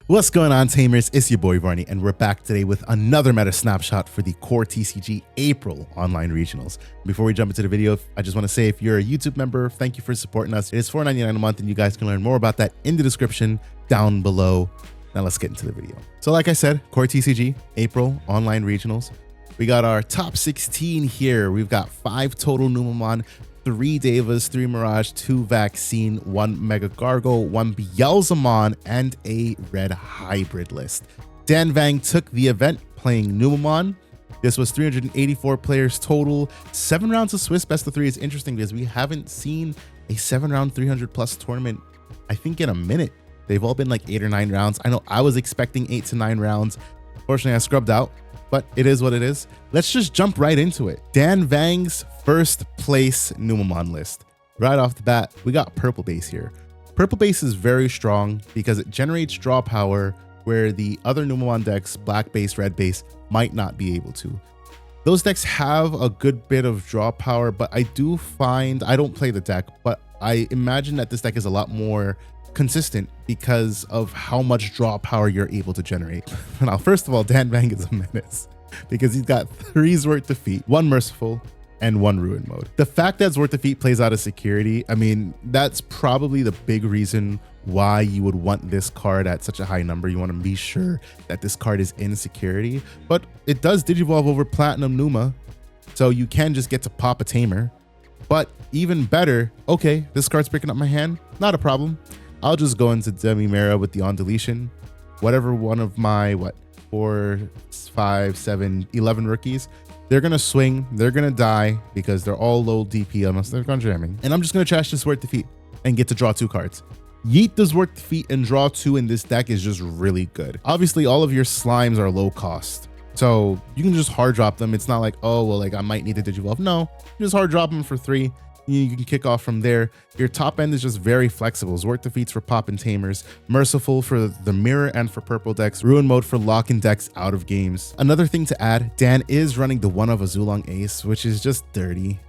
What's going on, Tamers? It's your boy Varney, and we're back today with another meta snapshot for the CoreTCG April online regionals. Before we jump into the video, I just want to say if you're a YouTube member, thank you for supporting us. It is $4.99 a month, and you guys can learn more about that in the description down below. Now let's get into the video. So like I said, CoreTCG April online regionals. We got our top 16 here. We've got 5 total Numan, 3 Devas, 3 Mirage, 2 Vaccine, 1 MegaGargo, 1 Beelzemon, and a red hybrid list. Danvang took the event playing Numan. This was 384 players total. 7 rounds of Swiss best of 3 is interesting because we haven't seen a 7-round 300+ tournament, I think, in a minute. They've all been like 8 or 9 rounds. I know I was expecting 8 to 9 rounds. Fortunately, I scrubbed out, but it is what it is. Let's just jump right into it. Danvang's first place Numan list. Right off the bat, we got purple base here. Purple base is very strong because it generates draw power where the other Numan decks, black base, red base, might not be able to. Those decks have a good bit of draw power, but I do find, I don't play the deck, but I imagine that this deck is a lot more consistent because of how much draw power you're able to generate. Now, first of all, Danvang is a menace because he's got 3 Zwart Defeat, 1 Merciful, and 1 Ruin mode. The fact that Zwart Defeat plays out of security, I mean, that's probably the big reason why you would want this card at such a high number. You want to be sure that this card is in security, but it does Digivolve over Platinum Numa, so you can just get to pop a Tamer. But even better, okay, this card's picking up my hand, not a problem. I'll just go into Demi-Mera with the on deletion. Whatever one of my, 4, 5, 7, 11 rookies, they're going to swing, they're going to die because they're all low DP unless they're gone jamming. And I'm just going to trash this Zwart Defeat and get to draw 2 cards. Yeet the Zwart Defeat and draw 2 in this deck is just really good. Obviously, all of your slimes are low cost, so you can just hard drop them. It's not like, oh, well, like I might need to Digivolve. No, you just hard drop them for 3. You can kick off from there. Your top end is just very flexible. Zwart Defeats for pop and tamers, Merciful for the mirror and for purple decks, Ruin mode for lock-in decks out of games. Another thing to add, Dan is running the one of a Zulong Ace, which is just dirty.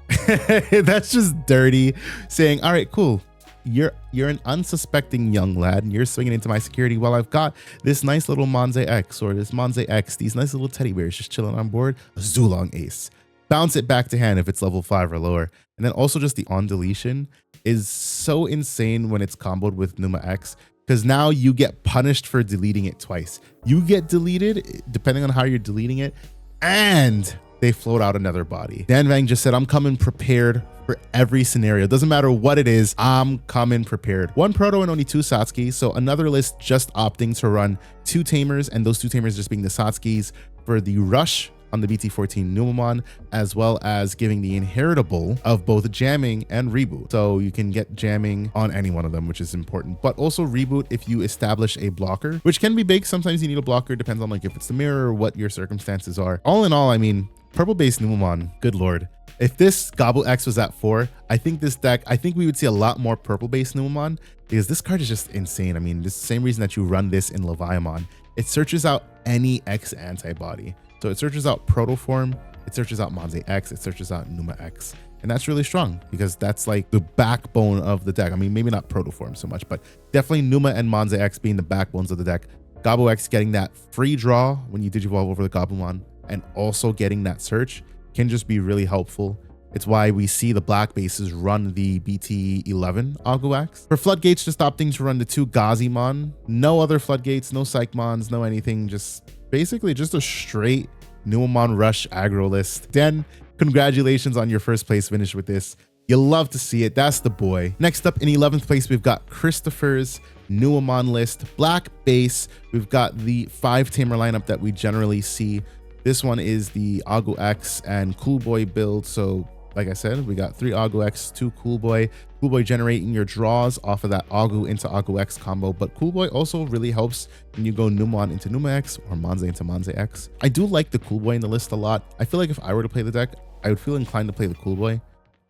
That's just dirty, saying, all right, cool. You're an unsuspecting young lad and you're swinging into my security while I've got this nice little Monze X or this Monze X, these nice little teddy bears just chilling on board, a Zulong Ace. Bounce it back to hand if it's level 5 or lower. And then also just the on deletion is so insane when it's comboed with Numa X, because now you get punished for deleting it twice. You get deleted depending on how you're deleting it, and they float out another body. Danvang just said, I'm coming prepared for every scenario. Doesn't matter what it is, I'm coming prepared. 1 Proto and only 2 Satsuki, so another list just opting to run 2 Tamers, and those 2 Tamers just being the Satsukis for the rush on the BT14 Numan, as well as giving the inheritable of both jamming and reboot. So you can get jamming on any one of them, which is important, but also reboot if you establish a blocker, which can be big. Sometimes you need a blocker, depends on like if it's the mirror or what your circumstances are. All in all, I mean, purple base Numan, good lord. If this Gobble X was at 4, I think this deck, I think we would see a lot more purple base Numan because this card is just insane. I mean, it's the same reason that you run this in Leviamon. It searches out any X antibody. So it searches out Protoform, it searches out Monze X, it searches out Numa X. And that's really strong because that's like the backbone of the deck. I mean, maybe not Protoform so much, but definitely Numa and Monze X being the backbones of the deck. Gobble X getting that free draw when you Digivolve over the Goblimon and also getting that search can just be really helpful. It's why we see the black bases run the BT11 Aguax. For floodgates, just opting to run the 2 Gazimon. No other floodgates, no Psychmons, no anything. Just basically just a straight Numan Rush aggro list. Dan, congratulations on your first place finish with this. You'll love to see it. That's the boy. Next up in 11th place, we've got Christopher's Numan list. Black base. We've got the 5 Tamer lineup that we generally see. This one is the Agu X and Cool Boy build. So like I said, we got 3 Agu X, 2 Cool Boy. Cool Boy generating your draws off of that Agu into Agu X combo, but Cool Boy also really helps when you go Numan into Numa X or Monze into Monze X. I do like the Cool Boy in the list a lot. I feel like if I were to play the deck, I would feel inclined to play the Cool Boy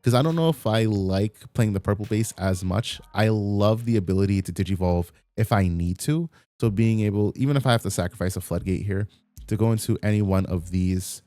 because I don't know if I like playing the purple base as much. I love the ability to Digivolve if I need to. So being able, even if I have to sacrifice a floodgate here, to go into any one of these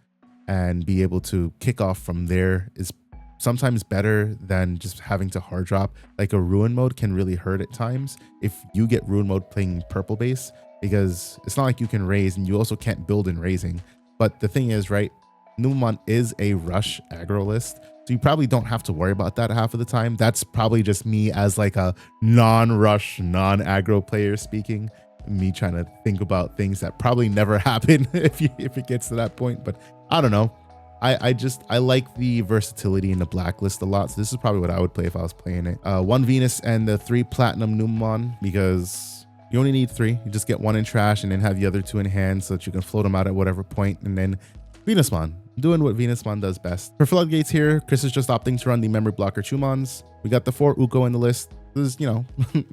and be able to kick off from there is sometimes better than just having to hard drop. Like a ruin mode can really hurt at times if you get ruin mode playing purple base, because it's not like you can raise and you also can't build in raising. But the thing is, right, Numan is a rush aggro list, so you probably don't have to worry about that half of the time. That's probably just me as like a non-rush, non-aggro player speaking, me trying to think about things that probably never happen if it gets to that point. But I don't know. I like the versatility in the blacklist a lot. So this is probably what I would play if I was playing it. 1 Venus and the 3 Platinum Numan, because you only need 3. You just get 1 in trash and then have the other 2 in hand so that you can float them out at whatever point. And then Venusmon, doing what Venusmon does best. For floodgates here, Chris is just opting to run the memory blocker Chumons. We got the 4 Uko in the list. This is, you know,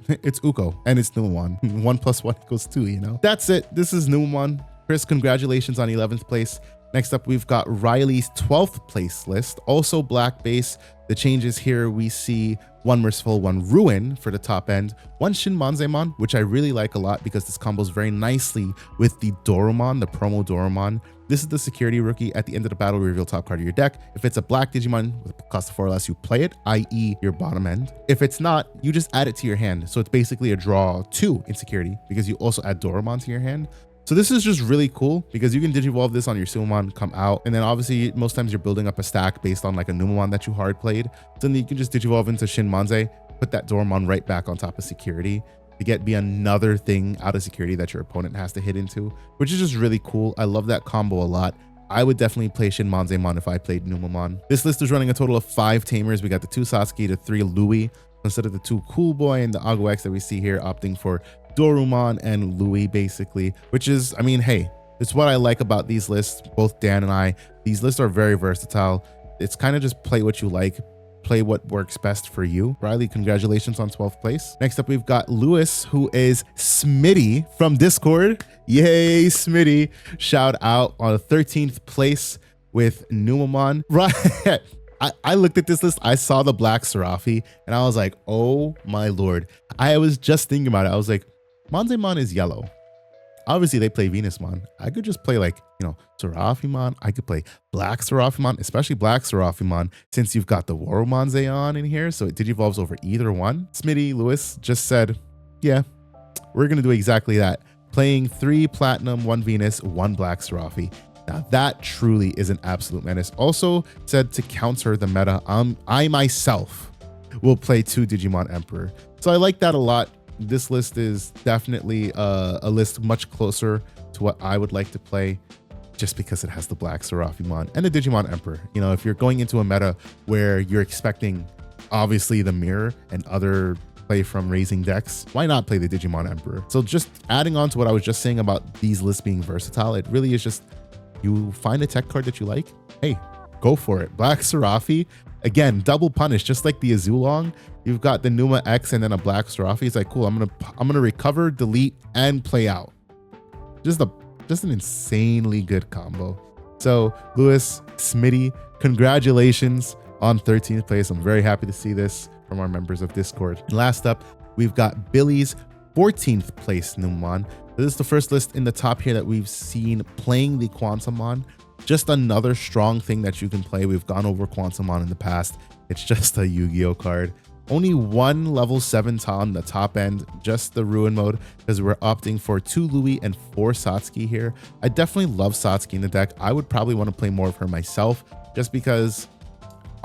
it's Uko and it's Numan. 1 + 1 = 2, you know. That's it. This is Numan. Chris, congratulations on 11th place. Next up, we've got Riley's 12th place list, also black base. The changes here, we see 1 Merciful, 1 Ruin for the top end, 1 Shin Manzemon, which I really like a lot because this combos very nicely with the Dorumon, the promo Dorumon. This is the security rookie. At the end of the battle, reveal top card of your deck. If it's a black Digimon with a cost of 4 or less, you play it, i.e. your bottom end. If it's not, you just add it to your hand. So it's basically a draw 2 in security because you also add Dorumon to your hand. So this is just really cool because you can Digivolve this on your Sumamon, come out, and then obviously most times you're building up a stack based on like a Numamon that you hard played. So then you can just Digivolve into Shin Manze, put that Dorumon right back on top of security to be another thing out of security that your opponent has to hit into, which is just really cool. I love that combo a lot. I would definitely play Shin Manzemon if I played Numamon. This list is running a total of 5 Tamers. We got the 2 Satsuki, the 3 Louis, instead of the 2 Cool Boy and the Ago X that we see here, opting for Dorumon and Louis, basically, which is, I mean, hey, it's what I like about these lists, both Dan and I. These lists are very versatile. It's kind of just play what you like, play what works best for you. Riley, congratulations on 12th place. Next up, we've got Lewis, who is Smitty from Discord. Yay, Smitty. Shout out on 13th place with Numamon. Right. I looked at this list, I saw the black Serafi, and I was like, oh my lord. I was just thinking about it. I was like, Manzemon is yellow. Obviously, they play Venusmon. I could just play like, you know, Serafimon. I could play black Serafimon, especially black Serafimon, since you've got the Warumanze on in here. So it Digivolves over either one. Smitty Lewis just said, yeah, we're going to do exactly that. Playing 3 Platinum, 1 Venus, 1 black Serafi. Now that truly is an absolute menace. Also said to counter the meta, I myself will play 2 Digimon Emperor. So I like that a lot. This list is definitely a list much closer to what I would like to play, just because it has the black Serafimon and the Digimon Emperor. You know, if you're going into a meta where you're expecting obviously the mirror and other play from raising decks, why not play the Digimon Emperor? So just adding on to what I was just saying about these lists being versatile, it really is just, you find a tech card that you like, hey, go for it. Black Serafi, again, double punish, just like the Azulong. You've got the Numa X and then a black Serafi. It's like, cool, I'm gonna recover, delete, and play out. Just an insanely good combo. So Lewis, Smitty, congratulations on 13th place. I'm very happy to see this from our members of Discord. And last up, we've got Billy's 14th place Numon. This is the first list in the top here that we've seen playing the Quantumon. Just another strong thing that you can play. We've gone over Quantumon in the past. It's just a Yu-Gi-Oh card. Only 1 level 7 on the top end, just the Ruin mode, because we're opting for 2 Louis and 4 Satsuki here. I definitely love Satsuki in the deck. I would probably want to play more of her myself, just because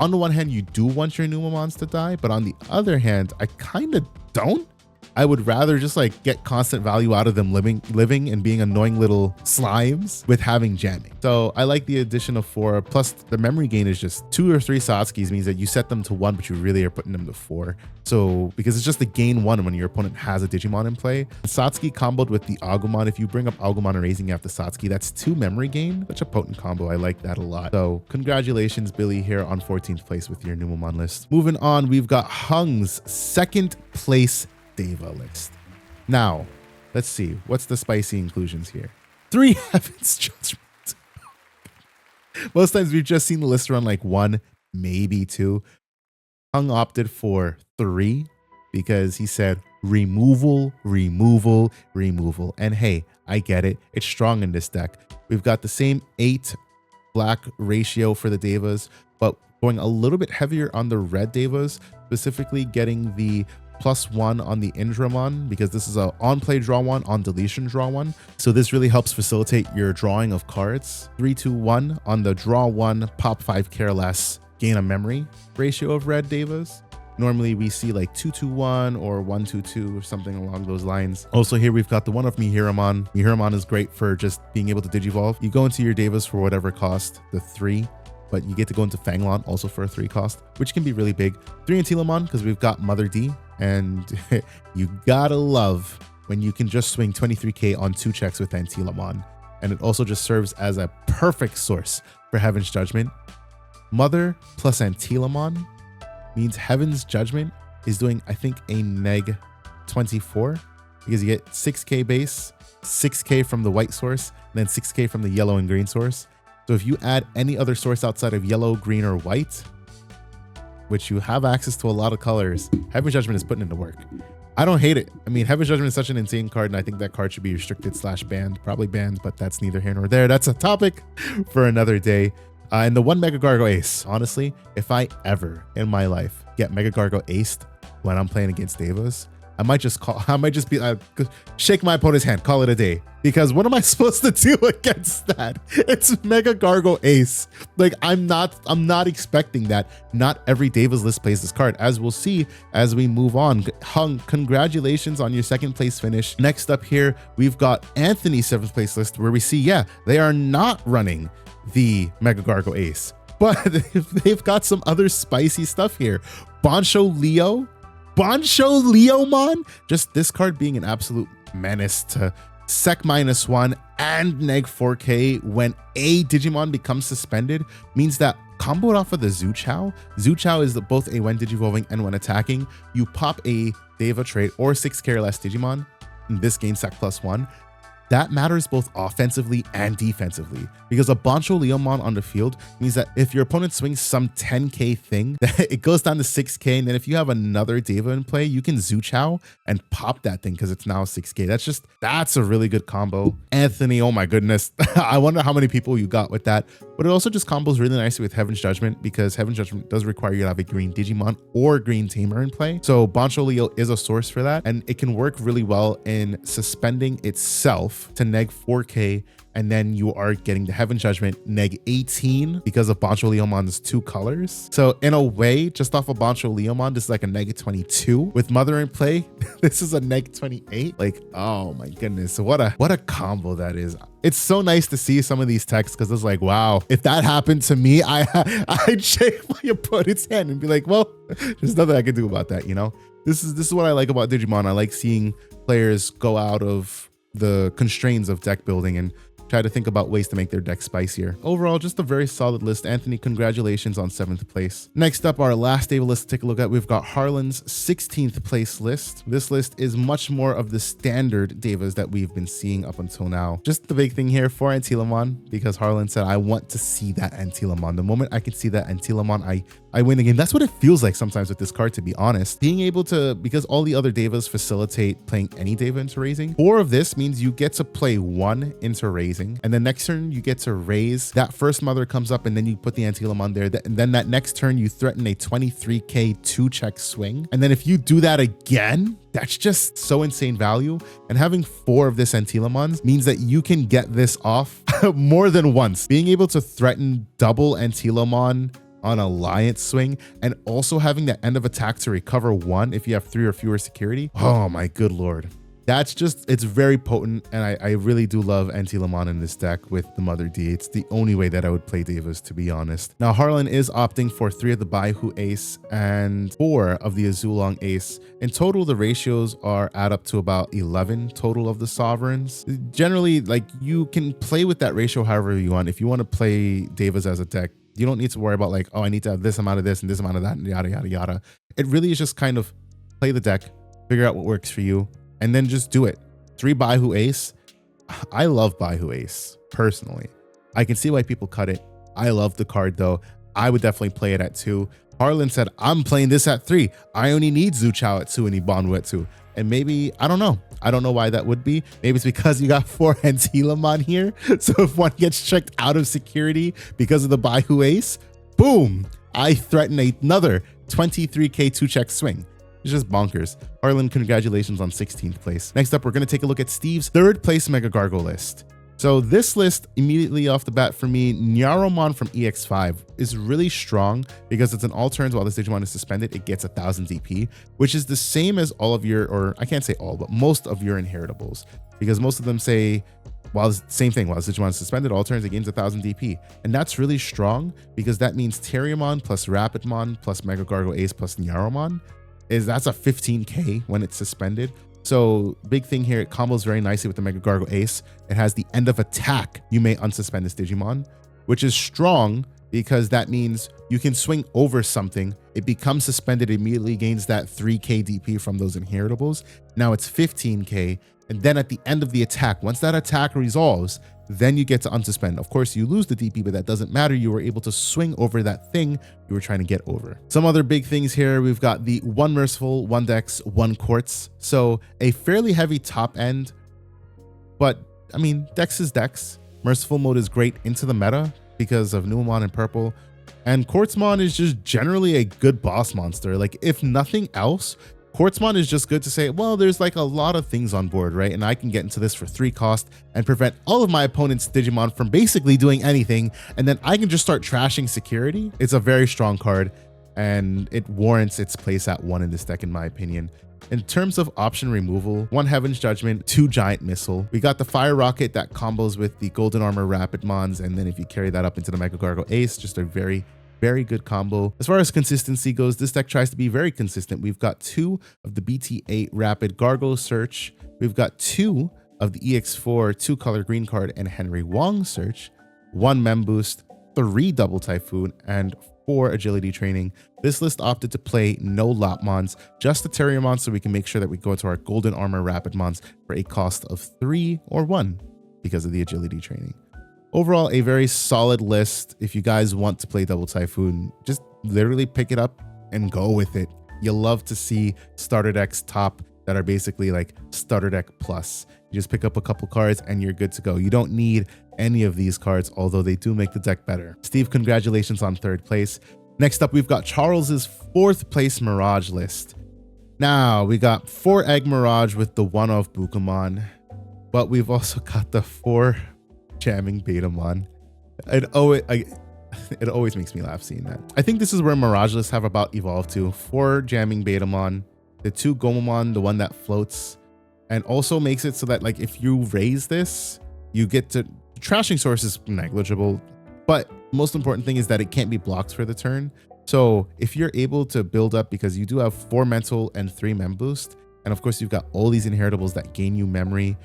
on the one hand, you do want your Numamons to die, but on the other hand, I kind of don't. I would rather just like get constant value out of them living and being annoying little slimes with having jamming. So I like the addition of 4, plus the memory gain is just 2 or 3 Satsukis means that you set them to 1, but you really are putting them to 4. So because it's just the gain 1 when your opponent has a Digimon in play. Satsuki comboed with the Agumon. If you bring up Agumon and raising after Satsuki, that's 2 memory gain. Such a potent combo. I like that a lot. So congratulations, Billy, here on 14th place with your Numamon list. Moving on, we've got Hung's 2nd place Deva list. Now, let's see. What's the spicy inclusions here? 3 Heaven's Judgment. Most times we've just seen the list run like 1, maybe 2. Hung opted for 3 because he said removal, removal, removal. And hey, I get it. It's strong in this deck. We've got the same 8 black ratio for the Devas, but going a little bit heavier on the red Devas, specifically getting the +1 on the Indramon, because this is a on-play draw 1, on deletion draw 1. So this really helps facilitate your drawing of cards. 3-2-1 on the draw 1, pop 5 care less, gain a memory ratio of red Devas. Normally we see like 2-2-1 or 1-2-2 or something along those lines. Also here we've got the one of Mihiramon. Mihiramon is great for just being able to digivolve. You go into your Devas for whatever cost, the 3, but you get to go into Fanglon also for a 3 cost, which can be really big. 3 Antilamon because we've got Mother D, and you gotta love when you can just swing 23k on 2 checks with Antilamon. And it also just serves as a perfect source for Heaven's Judgment. Mother plus Antilamon means Heaven's Judgment is doing, I think, a neg 24, because you get 6k base, 6k from the white source, and then 6k from the yellow and green source. So if you add any other source outside of yellow, green, or white, which you have access to a lot of colors, Heaven's Judgment is putting into work. I don't hate it. I mean, Heaven's Judgment is such an insane card, and I think that card should be restricted / banned, probably banned, but that's neither here nor there. That's a topic for another day. And the one MegaGargo ace, honestly, if I ever in my life get MegaGargo aced when I'm playing against Devas, I might just be shake my opponent's hand, call it a day. Because what am I supposed to do against that? It's MegaGargo ace. Like I'm not expecting that. Not every Devas list plays this card, as we'll see as we move on. Hung, congratulations on your 2nd place finish. Next up here, we've got Anthony's 7th place list, where we see, yeah, they are not running the MegaGargo ace, but they've got some other spicy stuff here. Bancho Leomon, just this card being an absolute menace to sec -1 and neg 4k when a Digimon becomes suspended, means that comboed off of the Zuchao. Zuchao is both a when digivolving and when attacking. You pop a Deva trait or 6k or less Digimon, and this gains sec +1. That matters both offensively and defensively, because a Bancho Leomon on the field means that if your opponent swings some 10k thing, it goes down to 6k, and then if you have another Deva in play, you can Zuchao and pop that thing because it's now 6k. That's a really good combo. Anthony, oh my goodness. I wonder how many people you got with that, but it also just combos really nicely with Heaven's Judgment, because Heaven's Judgment does require you to have a green Digimon or green Tamer in play. So Bancho Leo is a source for that, and it can work really well in suspending itself to neg 4k, and then you are getting the Heaven Judgment neg 18 because of Bancho Leomon's 2 colors. So in a way, just off of Bancho Leomon, this is like a neg 22. With Mother in play, this is a neg 28. Like, oh my goodness, what a combo that is. It's so nice to see some of these texts, because it's like, wow, if that happened to me, I'd shake my opponent's hand and be like, well, there's nothing I can do about that, you know? This is what I like about Digimon. I like seeing players go out of the constraints of deck building and try to think about ways to make their deck spicier. Overall, just a very solid list. Anthony, congratulations on 7th place. Next up, our last Deva list to take a look at, we've got Harlon's 16th place list. This list is much more of the standard Devas that we've been seeing up until now. Just the big thing here for Antilamon, because Harlon said, I want to see that Antilamon. The moment I can see that Antilamon, I win the game. That's what it feels like sometimes with this card, to be honest. Being able to, because all the other Devas facilitate playing any Deva into raising, 4 of this means you get to play 1 into raising, and then next turn you get to raise. That first Mother comes up, and then you put the Antilamon there, and then that next turn you threaten a 23k 2-check swing, and then if you do that again, that's just so insane value. And having 4 of this Antilamons means that you can get this off more than once. Being able to threaten double Antilamon on Alliance swing, and also having that end of attack to recover 1 if you have 3 or fewer security. Oh my good lord. That's just, it's very potent, and I really do love Antilamon in this deck with the Mother D. It's the only way that I would play Devas, to be honest. Now, Harlon is opting for 3 of the Baihu Ace and 4 of the Azulong Ace. In total, the ratios add up to about 11 total of the Sovereigns. Generally, like, you can play with that ratio however you want. If you want to play Devas as a deck, you don't need to worry about like, oh, I need to have this amount of this and this amount of that and yada, yada, yada. It really is just kind of play the deck, figure out what works for you, and then just do it. 3 Baihu Ace. I love Baihu Ace, personally. I can see why people cut it. I love the card, though. I would definitely play it at 2. Harlon said, I'm playing this at 3. I only need Zuchao at 2 and Ibonwu at 2. And maybe, I don't know. I don't know why that would be. Maybe it's because you got 4 Antilamon here. So if one gets checked out of security because of the Baihu Ace, boom, I threaten another 23k 2-check swing. It's just bonkers. Harlon, congratulations on 16th place. Next up, we're going to take a look at Steve's 3rd place MegaGargo list. So this list, immediately off the bat for me, Nyaromon from EX5 is really strong because it's an all turns while this Digimon is suspended, it gets 1000 DP, which is the same as all of your, or I can't say all, but most of your inheritables. Because most of them say, while same thing, while this Digimon is suspended, all turns it gains 1000 DP. And that's really strong because that means Terriermon plus Rapidmon plus MegaGargo Ace plus Nyaromon. That's a 15k when it's suspended. So big thing here, it combos very nicely with the MegaGargo Ace. It has the end of attack, you may unsuspend this Digimon, which is strong because that means you can swing over something. It becomes suspended, immediately gains that 3k DP from those inheritables. Now it's 15k. And then at the end of the attack, once that attack resolves, then you get to unsuspend. Of course, you lose the DP, but that doesn't matter. You were able to swing over that thing you were trying to get over. Some other big things here. We've got the 1 Merciful, 1 Dex, 1 Quartz. So a fairly heavy top end, but I mean, Dex is Dex. Merciful mode is great into the meta because of Numan and Purple. And Quartzmon is just generally a good boss monster. Like if nothing else, Quartzmon is just good to say, well, there's like a lot of things on board, right? And I can get into this for 3 cost and prevent all of my opponent's Digimon from basically doing anything. And then I can just start trashing security. It's a very strong card and it warrants its place at 1 in this deck, in my opinion. In terms of option removal, 1 Heaven's Judgment, 2 Giant Missile. We got the Fire Rocket that combos with the Golden Armor Rapidmons. And then if you carry that up into the MegaGargo Ace, just a very good combo. As far as consistency goes, this deck tries to be very consistent. We've got 2 of the BT8 Rapid Gargo Search. We've got 2 of the EX4 2-color green card and Henry Wong Search, 1 Mem Boost, 3 Double Typhoon, and 4 Agility Training. This list opted to play no Lopmons, just the Terriermon, so we can make sure that we go into our Golden Armor Rapidmons for a cost of 3 or 1 because of the Agility Training. Overall, a very solid list. If you guys want to play Double Typhoon, just literally pick it up and go with it. You'll love to see starter decks top that are basically like starter deck plus. You just pick up a couple cards and you're good to go. You don't need any of these cards, although they do make the deck better. Steve, congratulations on 3rd place. Next up, we've got Charles's 4th place Mirage list. Now, we got 4 Egg Mirage with the 1 of Bukamon, but we've also got the 4 Jamming Betamon. It always makes me laugh seeing that. I think this is where Mirage lists have about evolved to. 4 Jamming Betamon, the 2 Gomamon, the one that floats, and also makes it so that like if you raise this, you get to trashing source is negligible, but most important thing is that it can't be blocked for the turn. So if you're able to build up, because you do have 4 mental and 3 mem boost, and of course you've got all these inheritables that gain you memory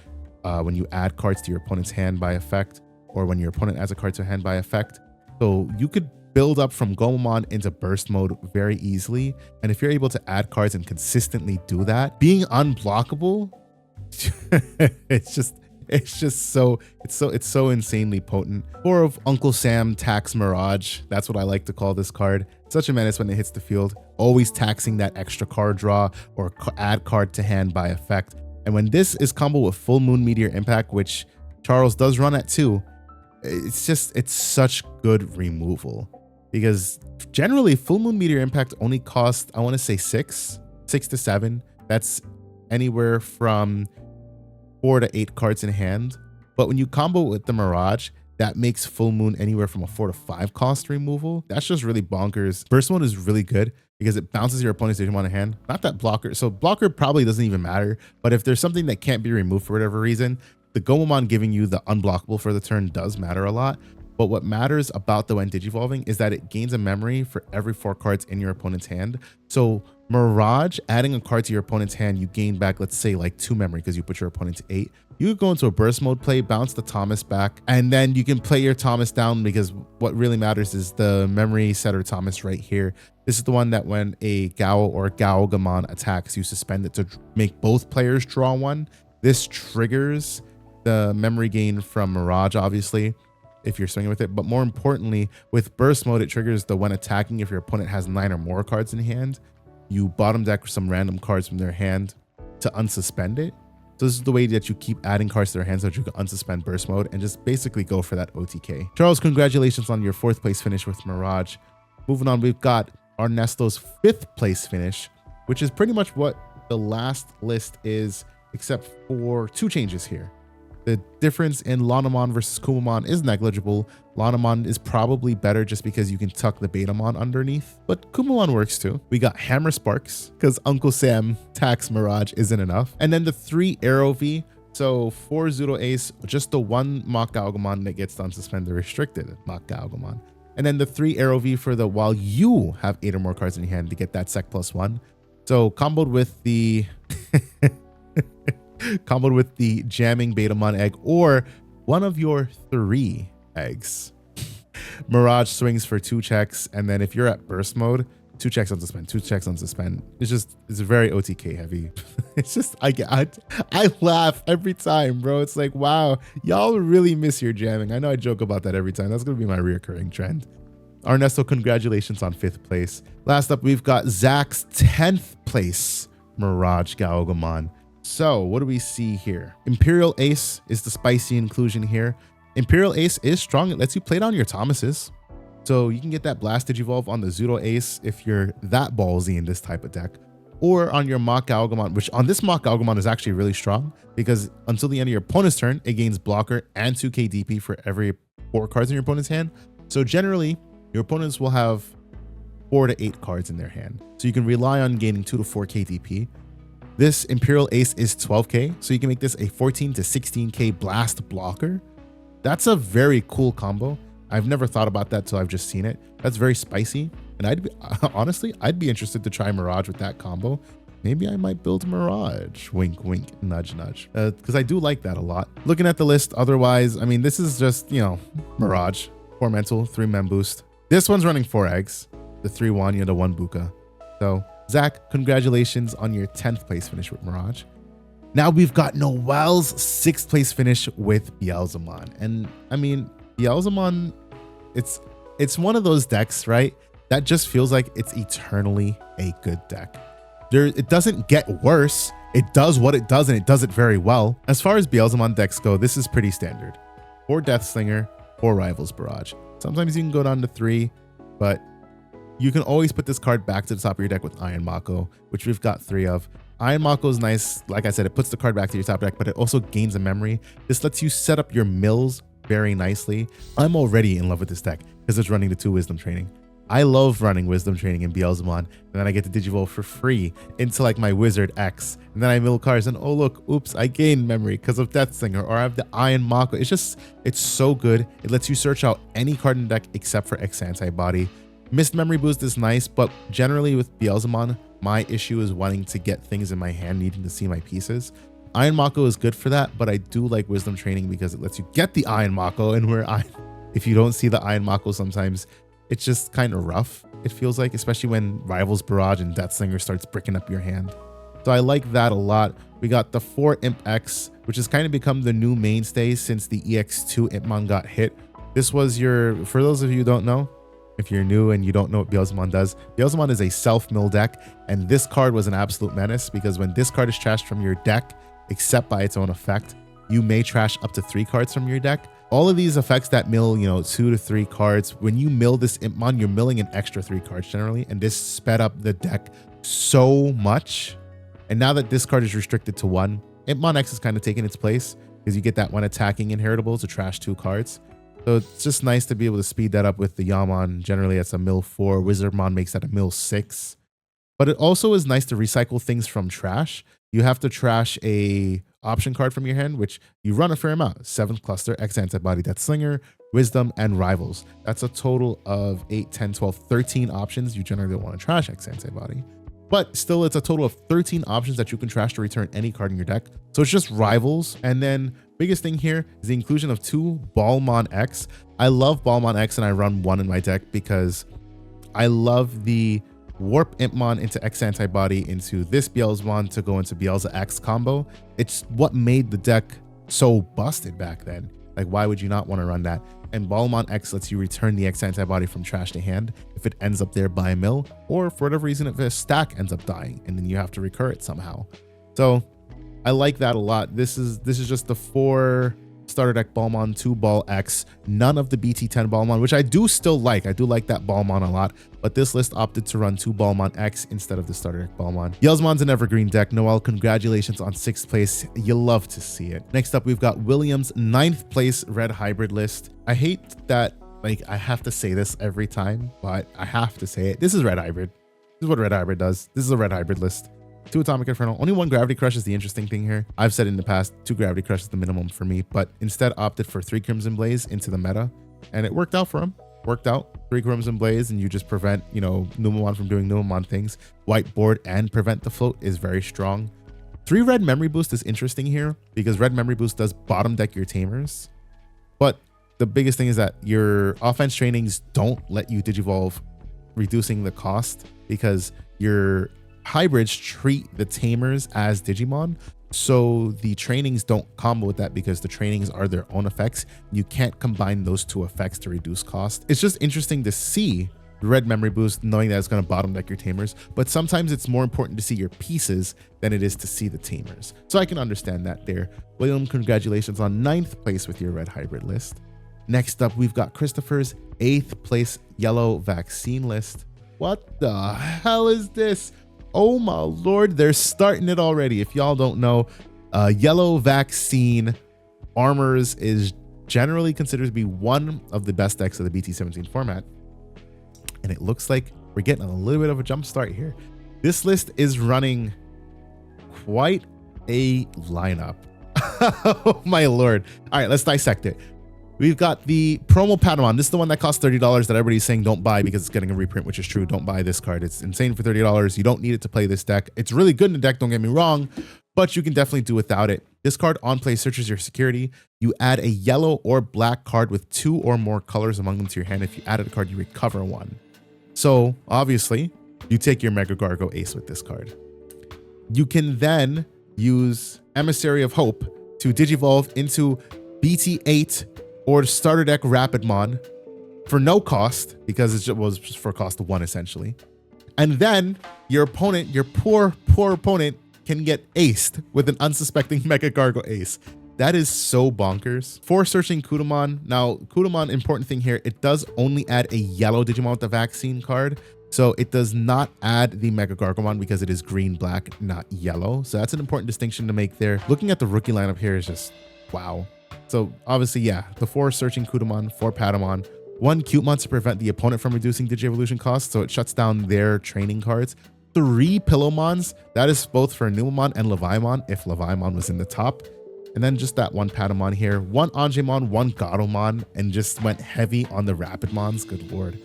when you add cards to your opponent's hand by effect, or when your opponent adds a card to hand by effect. So you could build up from Gomamon into burst mode very easily. And if you're able to add cards and consistently do that, being unblockable, it's so insanely potent. 4 of Uncle Sam Tax Mirage. That's what I like to call this card. Such a menace when it hits the field, always taxing that extra card draw or add card to hand by effect. And when this is combo with Full Moon Meteor Impact, which Charles does run at 2, it's such good removal. Because generally Full Moon Meteor Impact only costs, I want to say 6 to 7. That's anywhere from 4 to 8 cards in hand. But when you combo with the Mirage, that makes Full Moon anywhere from a 4 to 5 cost removal. That's just really bonkers. Burst mode is really good because it bounces your opponent's Digimon in hand. Not that blocker. So blocker probably doesn't even matter. But if there's something that can't be removed for whatever reason, the Gomamon giving you the unblockable for the turn does matter a lot. But what matters about the when Digivolving is that it gains a memory for every 4 cards in your opponent's hand. So Mirage, adding a card to your opponent's hand, you gain back, let's say like 2 memory because you put your opponent to 8. You could go into a burst mode play, bounce the Thomas back, and then you can play your Thomas down, because what really matters is the memory setter Thomas right here. This is the one that when a Gao or Gaogamon attacks, you suspend it to make both players draw 1. This triggers the memory gain from Mirage, obviously, if you're swinging with it. But more importantly, with burst mode, it triggers the when attacking, if your opponent has 9 or more cards in hand, you bottom deck some random cards from their hand to unsuspend it. So this is the way that you keep adding cards to their hands so that you can unsuspend burst mode and just basically go for that OTK. Charles, congratulations on your 4th place finish with Mirage. Moving on, we've got Ernesto's 5th place finish, which is pretty much what the last list is, except for 2 changes here. The difference in Lanamon versus Kumamon is negligible. Lanamon is probably better just because you can tuck the Betamon underneath, but Kumamon works too. We got Hammer Sparks, because Uncle Sam tax Mirage isn't enough. And then the 3 Arrow V. So for Zudo Ace, just the 1 Mach Galgamon that gets unsuspended restricted Mach Galgamon. And then the 3 Arrow V for the while you have 8 or more cards in your hand to get that Sec +1. So comboed with the jamming Betamon egg or one of your 3 eggs. Mirage swings for 2 checks, and then if you're at burst mode, 2 checks on suspend, 2 checks on suspend. It's very OTK heavy. It's just I laugh every time, bro. It's like, wow, y'all really miss your jamming. I know I joke about that every time. That's gonna be my reoccurring trend. Ernesto, congratulations on 5th place. Last up, we've got Zach's 10th place Mirage Galgamon. So what do we see here? Imperial Ace is the spicy inclusion here. Imperial Ace is strong. It lets you play down your Thomases. So you can get that Blast Digivolve on the Zudo Ace if you're that ballsy in this type of deck. Or on your Mach Galgamon, which on this Mach Galgamon is actually really strong because until the end of your opponent's turn, it gains blocker and 2k DP for every 4 cards in your opponent's hand. So generally, your opponents will have 4 to 8 cards in their hand. So you can rely on gaining 2 to 4k DP. This Imperial Ace is 12k, so you can make this a 14 to 16k blast blocker. That's a very cool combo. I've never thought about that till I've just seen it. That's very spicy, and honestly, I'd be interested to try Mirage with that combo. Maybe I might build Mirage. Wink, wink, nudge, nudge. Because I do like that a lot. Looking at the list, otherwise, I mean, this is just, you know, Mirage. 4 mental, 3 mem boost. This one's running 4 eggs. The 3 Wanya, the 1 Buka. So, Zach, congratulations on your 10th place finish with Mirage. Now we've got Noel's 6th place finish with Beelzemon. And I mean, Beelzemon, it's one of those decks, right? That just feels like it's eternally a good deck. It doesn't get worse. It does what it does, and it does it very well. As far as Beelzemon decks go, this is pretty standard. 4 Deathslinger, 4 Rivals Barrage. Sometimes you can go down to 3, but you can always put this card back to the top of your deck with Iron Mako, which we've got 3 of. Iron Mako is nice. Like I said, it puts the card back to your top deck, but it also gains a memory. This lets you set up your mills very nicely. I'm already in love with this deck because it's running the 2 Wisdom Training. I love running Wisdom Training in Beelzemon, and then I get to Digivolve for free into like my Wizard X, and then I mill cards, and oh look, oops, I gained memory because of Deathslinger, or I have the Iron Mako. It's so good. It lets you search out any card in the deck except for X Antibody. Missed Memory Boost is nice, but generally with Beelzemon, my issue is wanting to get things in my hand, needing to see my pieces. Iron Mako is good for that, but I do like Wisdom Training because it lets you get the Iron Mako, and if you don't see the Iron Mako sometimes, it's just kind of rough, it feels like, especially when Rivals Barrage and Deathslinger starts bricking up your hand. So I like that a lot. We got the 4 Imp X, which has kind of become the new mainstay since the EX2 Impmon got hit. This was for those of you who don't know, if you're new and you don't know what Beelzemon does, Beelzemon is a self-mill deck, and this card was an absolute menace because when this card is trashed from your deck, except by its own effect, you may trash up to 3 cards from your deck. All of these effects that mill, 2 to 3 cards, when you mill this Impmon, you're milling an extra 3 cards generally, and this sped up the deck so much. And now that this card is restricted to 1, Impmon X is kind of taking its place because you get that 1 attacking inheritable to trash 2 cards. So it's just nice to be able to speed that up with the Yammon. Generally, it's a mill 4. Wizardmon makes that a mill 6. But it also is nice to recycle things from trash. You have to trash a option card from your hand, which you run a fair amount. 7th cluster, X Antibody, Deathslinger, Wisdom, and Rivals. That's a total of 8, 10, 12, 13 options. You generally don't want to trash X Antibody. But still, it's a total of 13 options that you can trash to return any card in your deck. So it's just Rivals. And then biggest thing here is the inclusion of 2 Balmon X. I love Balmon X, and I run 1 in my deck because I love the Warp Impmon into X Antibody into this Beelzemon to go into Beelze X combo. It's what made the deck so busted back then. Like, why would you not want to run that? And Balmon X lets you return the X Antibody from trash to hand if it ends up there by a mill, or for whatever reason if a stack ends up dying and then you have to recur it somehow. So I like that a lot. This is just the 4 starter deck Beamon, 2 Ball X, none of the BT10 Beamon, which I do still like. I do like that Beamon a lot, but this list opted to run 2 Beamon X instead of the starter deck Beamon. Yellsmon's an evergreen deck. Noel, congratulations on 6th place. You love to see it. Next up, we've got William's 9th place red hybrid list. I hate that, like, I have to say this every time, but I have to say it. This is red hybrid. This is what red hybrid does. This is a red hybrid list. 2 Atomic Inferno. Only 1 Gravity Crush is the interesting thing here. I've said in the past, 2 Gravity Crush is the minimum for me, but instead opted for 3 Crimson Blaze into the meta, and it worked out for him. Worked out. 3 Crimson Blaze, and you just prevent, you know, Numan from doing Numan things. Whiteboard and prevent the float is very strong. 3 Red Memory Boost is interesting here because Red Memory Boost does bottom deck your Tamers, but the biggest thing is that your offense trainings don't let you Digivolve, reducing the cost because your hybrids treat the Tamers as Digimon, so the trainings don't combo with that because the trainings are their own effects. You can't combine those 2 effects to reduce cost. It's just interesting to see the Red Memory Boost, knowing that it's going to bottom deck your Tamers, but sometimes it's more important to see your pieces than it is to see the Tamers. So I can understand that there. William, congratulations on 9th place with your red hybrid list. Next up, we've got Christopher's 8th place yellow vaccine list. What the hell is this? Oh my lord, they're starting it already. If y'all don't know, yellow vaccine armors is generally considered to be one of the best decks of the BT17 format. And it looks like we're getting a little bit of a jump start here. This list is running quite a lineup. Oh my lord. All right, let's dissect it. We've got the promo Patamon. This is the one that costs $30 that everybody's saying don't buy because it's getting a reprint, which is true. Don't buy this card. It's insane for $30. You don't need it to play this deck. It's really good in the deck, don't get me wrong, but you can definitely do without it. This card on play searches your security. You add a yellow or black card with 2 or more colors among them to your hand. If you added a card, you recover 1. So obviously, you take your MegaGargo Ace with this card. You can then use Emissary of Hope to Digivolve into BT8 or starter deck Rapidmon for no cost, because it was just for cost of 1 essentially. And then your opponent, your poor opponent, can get aced with an unsuspecting MegaGargo Ace. That is so bonkers. For searching Kudamon, now Kudamon, important thing here, it does only add a yellow Digimon with the vaccine card. So it does not add the MegaGargomon because it is green, black, not yellow. So that's an important distinction to make there. Looking at the rookie lineup here is just, wow. So obviously, yeah, the 4 searching Kudamon, 4 Patamon, 1 Cutemon to prevent the opponent from reducing Digi-Evolution costs, so it shuts down their training cards. 3 Pillowmons, that is both for Numan and Leviamon, if Leviamon was in the top. And then just that 1 Patamon here, 1 Angemon, 1 Gatomon, and just went heavy on the Rapidmons, good lord.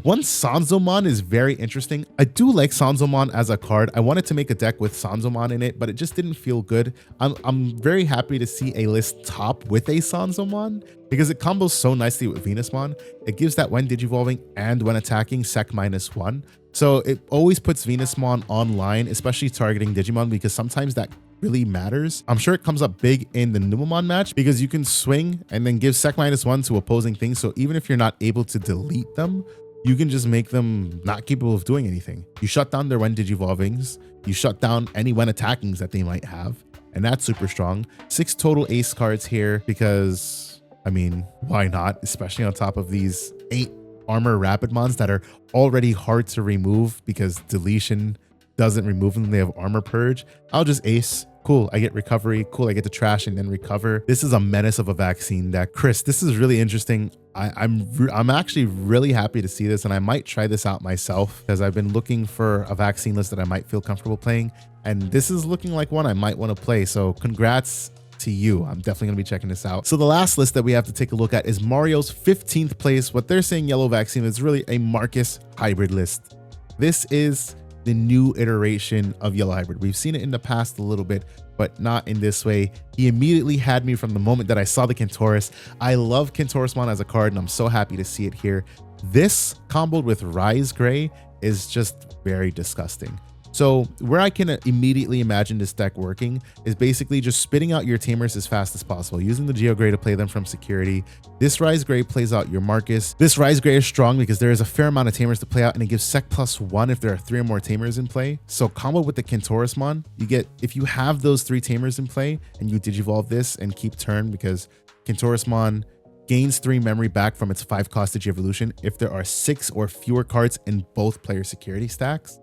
1 Sanzomon is very interesting. I do like Sanzomon as a card. I wanted to make a deck with Sanzomon in it, but it just didn't feel good. I'm very happy to see a list top with a Sanzomon because it combos so nicely with Venusmon. It gives that when Digivolving and when attacking Sec -1. So it always puts Venusmon online, especially targeting Digimon, because sometimes that really matters. I'm sure it comes up big in the Numamon match because you can swing and then give Sec -1 to opposing things. So even if you're not able to delete them, you can just make them not capable of doing anything. You shut down their when Digivolvings, you shut down any when attackings that they might have, and that's super strong. 6 total ace cards here because, I mean, why not? Especially on top of these 8 armor Rapidmons that are already hard to remove because deletion doesn't remove them. They have armor purge. I'll just ace. Cool, I get recovery. Cool, I get to trash and then recover. This is a menace of a vaccine deck. Chris, this is really interesting. I'm actually really happy to see this, and I might try this out myself because I've been looking for a vaccine list that I might feel comfortable playing, and this is looking like one I might want to play. So congrats to you. I'm definitely going to be checking this out. So the last list that we have to take a look at is Mario's 15th place. What they're saying yellow vaccine is really a Marcus hybrid list. This is the new iteration of yellow hybrid. We've seen it in the past a little bit, but not in this way. He immediately had me from the moment that I saw the Kentaurus. I love Kentaurismon as a card, and I'm so happy to see it here. This comboed with Rise Gray is just very disgusting. So where I can immediately imagine this deck working is basically just spitting out your Tamers as fast as possible, using the Geo Gray to play them from security. This Rise Gray plays out your Marcus. This Rise Gray is strong because there is a fair amount of Tamers to play out, and it gives Sec +1 if there are 3 or more Tamers in play. So combo with the Kentaurismon, you get, if you have those 3 Tamers in play and you Digivolve this and keep turn, because Kintorismon gains 3 memory back from its 5-cost Digi-evolution if there are 6 or fewer cards in both player security stacks.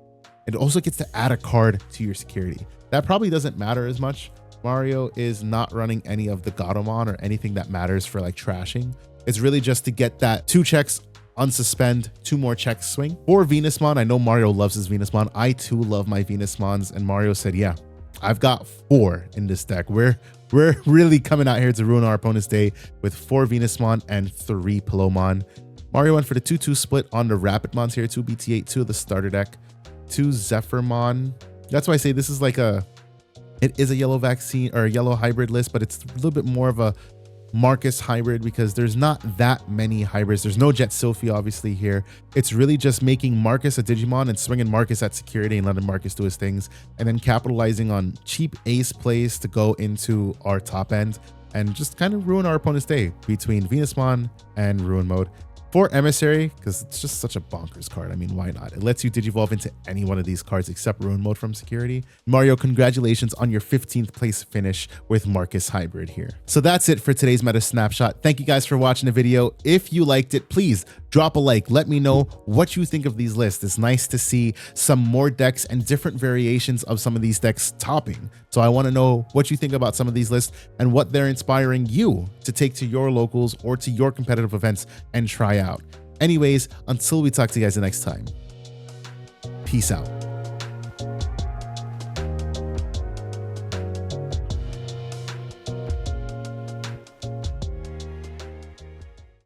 It also gets to add a card to your security. That probably doesn't matter as much. Mario is not running any of the Gatomon or anything that matters for like trashing. It's really just to get that 2 checks, unsuspend, 2 more checks swing. For Venusmon, I know Mario loves his Venusmon. I too love my Venusmons, and Mario said, yeah, I've got 4 in this deck. We're really coming out here to ruin our opponent's day with 4 Venusmon and 3 Pillowmon. Mario went for the 2-2 split on the Rapidmons here, 2 BT8, 2 of the starter deck, 2 Zephyrmon. That's why I say this is like it is a yellow vaccine or a yellow hybrid list, but it's a little bit more of a Marcus hybrid because there's not that many hybrids. There's no Jet Sophie obviously here. It's really just making Marcus a Digimon and swinging Marcus at security and letting Marcus do his things, and then capitalizing on cheap ace plays to go into our top end and just kind of ruin our opponent's day between Venusmon and Ruin Mode. For Emissary, because it's just such a bonkers card. I mean, why not? It lets you Digivolve into any one of these cards except Ruin Mode from security. Mario, congratulations on your 15th place finish with Marcus Hybrid here. So that's it for today's Meta Snapshot. Thank you guys for watching the video. If you liked it, please drop a like. Let me know what you think of these lists. It's nice to see some more decks and different variations of some of these decks topping. So I want to know what you think about some of these lists and what they're inspiring you to take to your locals or to your competitive events and try out. Anyways, until we talk to you guys the next time, peace out.